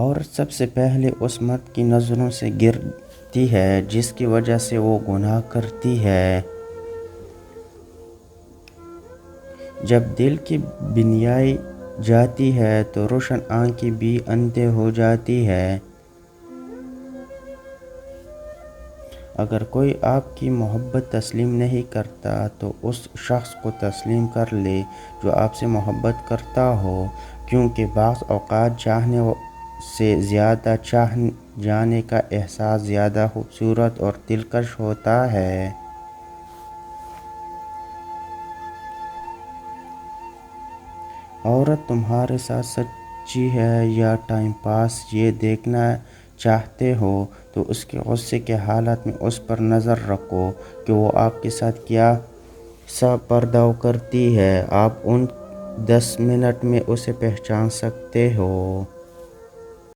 عورت سب سے پہلے اس مرد کی نظروں سے گرتی ہے جس کی وجہ سے وہ گناہ کرتی ہے۔ جب دل کی بینائی جاتی ہے تو روشن آنکھیں بھی اندھی ہو جاتی ہیں۔ اگر کوئی آپ کی محبت تسلیم نہیں کرتا تو اس شخص کو تسلیم کر لے جو آپ سے محبت کرتا ہو، کیونکہ بعض اوقات چاہنے سے زیادہ چاہ جانے کا احساس زیادہ خوبصورت اور دلکش ہوتا ہے۔ عورت تمہارے ساتھ سچی ہے یا ٹائم پاس یہ دیکھنا چاہتے ہو تو اس کے غصے کے حالات میں اس پر نظر رکھو کہ وہ آپ کے ساتھ کیا سا برتاؤ کرتی ہے۔ آپ ان 10 منٹ میں اسے پہچان سکتے ہو۔